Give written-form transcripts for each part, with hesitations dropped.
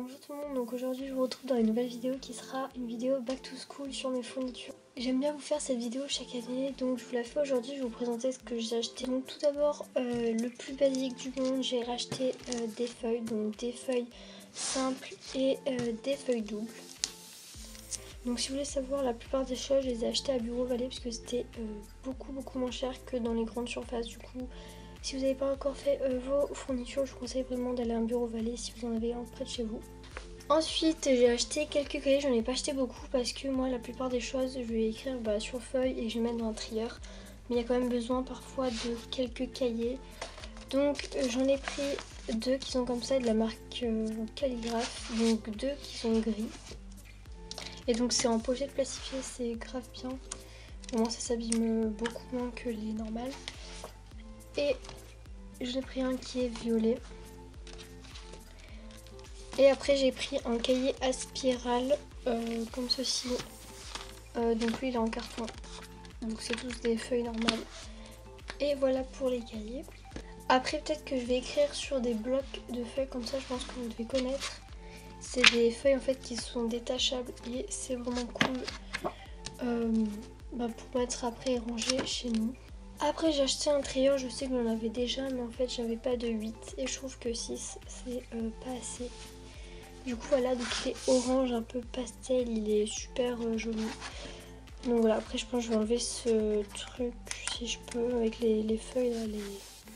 Bonjour tout le monde, donc aujourd'hui je vous retrouve dans une nouvelle vidéo qui sera une vidéo back to school sur mes fournitures. J'aime bien vous faire cette vidéo chaque année, donc je vous la fais aujourd'hui, je vais vous présenter ce que j'ai acheté. Donc tout d'abord, le plus basique du monde, j'ai racheté des feuilles, donc des feuilles simples et des feuilles doubles. Donc si vous voulez savoir, la plupart des choses je les ai achetées à Bureau Vallée parce que c'était beaucoup moins cher que dans les grandes surfaces. Du coup, si vous n'avez pas encore fait vos fournitures, je vous conseille vraiment d'aller à un Bureau Vallée si vous en avez un près de chez vous. Ensuite, j'ai acheté quelques cahiers, j'en ai pas acheté beaucoup parce que moi la plupart des choses je vais écrire sur feuille et je vais mettre dans un trieur. Mais il y a quand même besoin parfois de quelques cahiers. Donc j'en ai pris deux qui sont comme ça de la marque Calligraphe, donc deux qui sont gris. Et donc c'est en pochette plastifiée, c'est grave bien. Vraiment ça s'abîme beaucoup moins que les normales. Et j'ai pris un qui est violet. Et après j'ai pris un cahier à spirale comme ceci. Donc lui il est en carton. Donc c'est tous des feuilles normales. Et voilà pour les cahiers. Après peut-être que je vais écrire sur des blocs de feuilles comme ça, je pense que vous devez connaître. C'est des feuilles en fait qui sont détachables et c'est vraiment cool pour mettre après et ranger chez nous. Après j'ai acheté un trieur, je sais que j'en avais déjà mais en fait j'avais pas de 8 et je trouve que 6 c'est pas assez. Du coup voilà, donc il est orange un peu pastel, il est super joli. Donc voilà, après je pense que je vais enlever ce truc si je peux avec les feuilles là,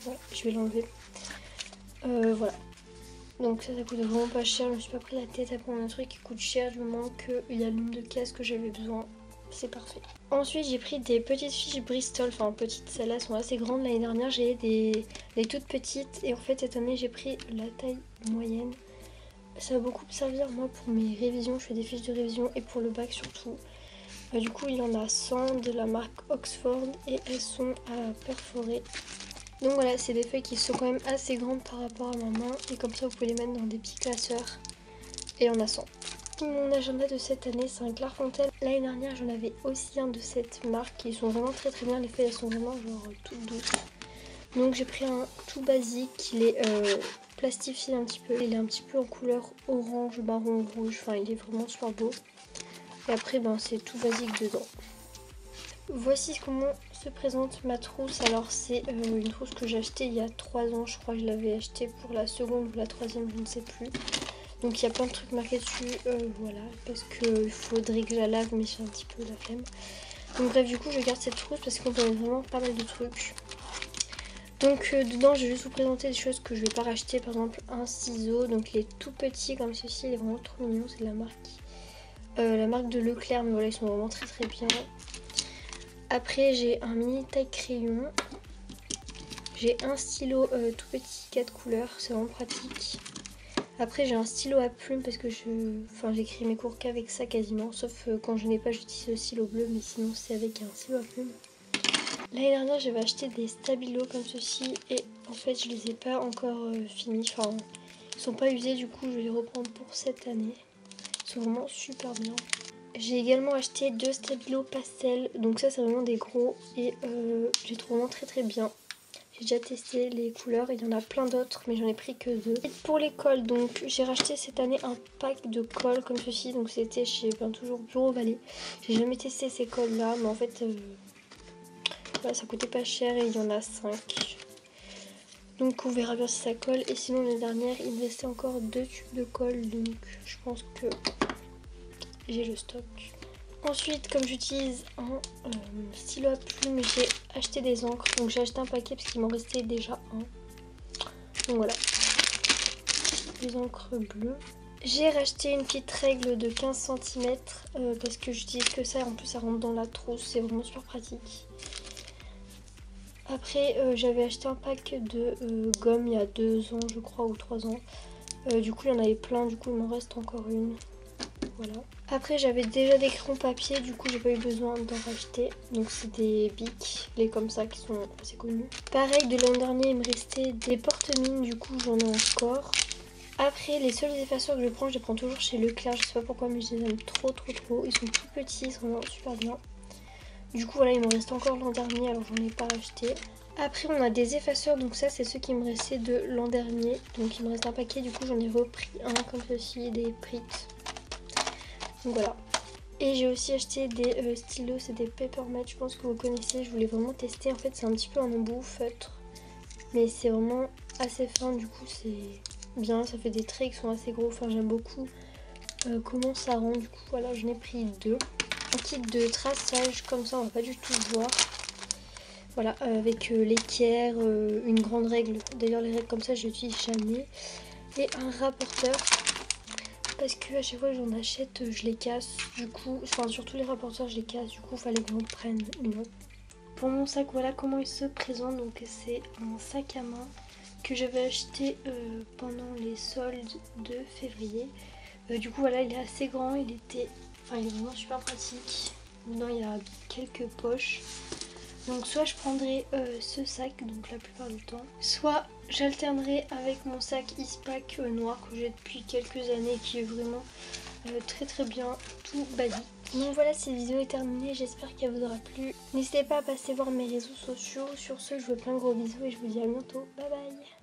ouais, je vais l'enlever. Voilà. Donc ça coûte vraiment pas cher, je me suis pas pris la tête à prendre un truc qui coûte cher du moment qu'il y a le nombre de cases que j'avais besoin, c'est parfait. Ensuite j'ai pris des petites fiches Bristol, enfin petites, celles-là sont assez grandes, l'année dernière j'ai des toutes petites et en fait cette année j'ai pris la taille moyenne. Ça va beaucoup me servir moi pour mes révisions, je fais des fiches de révision et pour le bac surtout. Du coup il y en a 100 de la marque Oxford et elles sont à perforer. Donc voilà, c'est des feuilles qui sont quand même assez grandes par rapport à ma main et comme ça vous pouvez les mettre dans des petits classeurs et on a 100. Mon agenda de cette année c'est un Clairefontaine. L'année dernière j'en avais aussi un de cette marque, ils sont vraiment très bien, les feuilles elles sont vraiment genre toutes douces. Donc j'ai pris un tout basique, il est plastifié un petit peu, il est un petit peu en couleur orange, marron, rouge, enfin il est vraiment super beau. Et après c'est tout basique dedans. Voici comment se présente ma trousse. Alors c'est une trousse que j'ai achetée il y a 3 ans, je crois que je l'avais achetée pour la seconde ou la troisième, je ne sais plus. Donc il y a plein de trucs marqués dessus, voilà, parce qu'il faudrait que je la lave mais j'ai un petit peu la flemme. Donc bref, du coup je garde cette trousse parce qu'on peut mettre vraiment pas mal de trucs. Donc dedans je vais juste vous présenter des choses que je vais pas racheter, par exemple un ciseau, donc il est tout petit comme ceci, il est vraiment trop mignon, c'est de la marque de Leclerc, mais voilà ils sont vraiment très bien. Après j'ai un mini taille crayon, j'ai un stylo tout petit 4 couleurs, c'est vraiment pratique. Après j'ai un stylo à plumes parce que j'écris mes cours qu'avec ça quasiment, sauf quand je n'ai pas j'utilise le stylo bleu, mais sinon c'est avec un stylo à plumes. L'année dernière j'avais acheté des stabilos comme ceci et en fait je les ai pas encore finis, enfin ils sont pas usés, du coup je vais les reprendre pour cette année. Ils sont vraiment super bien. J'ai également acheté 2 stabilos pastel, donc ça c'est vraiment des gros et je les trouve vraiment très bien. J'ai déjà testé les couleurs, il y en a plein d'autres mais j'en ai pris que 2. Et pour les cols, donc j'ai racheté cette année un pack de cols comme ceci, donc c'était chez toujours Bureau Vallée. J'ai jamais testé ces cols là mais en fait voilà, ça coûtait pas cher et il y en a 5. Donc on verra bien si ça colle. Et sinon l'année dernière il me restait encore 2 tubes de colle, donc je pense que j'ai le stock. Ensuite, comme j'utilise un stylo à plumes, j'ai acheté des encres. Donc j'ai acheté un paquet parce qu'il m'en restait déjà un. Donc voilà, des encres bleues. J'ai racheté une petite règle de 15 cm parce que j'utilise que ça. En plus ça rentre dans la trousse, c'est vraiment super pratique. Après j'avais acheté un pack de gomme il y a 2 ans je crois ou 3 ans. Du coup il y en avait plein, du coup il m'en reste encore une. Voilà. Après j'avais déjà des crayons papier, du coup j'ai pas eu besoin d'en racheter. Donc c'est des Bic, les comme ça qui sont assez connus. Pareil de l'an dernier il me restait des porte-mines, du coup j'en ai encore. Après les seuls effaceurs que je les prends toujours chez Leclerc, je sais pas pourquoi mais je les aime trop. Ils sont tout petits, ils sont vraiment super bien. Du coup voilà, il m'en reste encore l'an dernier alors j'en ai pas racheté. Après on a des effaceurs, donc ça c'est ceux qui me restaient de l'an dernier. Donc il me reste un paquet, du coup j'en ai repris un comme ceci, des Pritt. Donc voilà. Et j'ai aussi acheté des stylos, c'est des Papermate, je pense que vous connaissez, je voulais vraiment tester. En fait c'est un petit peu un embout feutre, mais c'est vraiment assez fin, du coup c'est bien, ça fait des traits qui sont assez gros, enfin j'aime beaucoup comment ça rend. Du coup voilà, j'en ai pris 2. Un kit de traçage, comme ça on va pas du tout voir. Voilà, avec l'équerre, une grande règle. D'ailleurs les règles comme ça je n'utilise jamais. Et un rapporteur. Parce que à chaque fois que j'en achète, je les casse. Du coup, enfin surtout les rapporteurs je les casse. Du coup il fallait que j'en prenne une autre. Pour mon sac, voilà comment il se présente. Donc c'est un sac à main que j'avais acheté pendant les soldes de février. Du coup voilà, il est assez grand. Il est vraiment super pratique. Dedans il y a quelques poches. Donc soit je prendrai ce sac, donc la plupart du temps, soit j'alternerai avec mon sac Eastpak noir que j'ai depuis quelques années, qui est vraiment très bien tout basique. Donc voilà, cette vidéo est terminée, j'espère qu'elle vous aura plu. N'hésitez pas à passer voir mes réseaux sociaux. Sur ce, je vous fais plein de gros bisous et je vous dis à bientôt. Bye bye.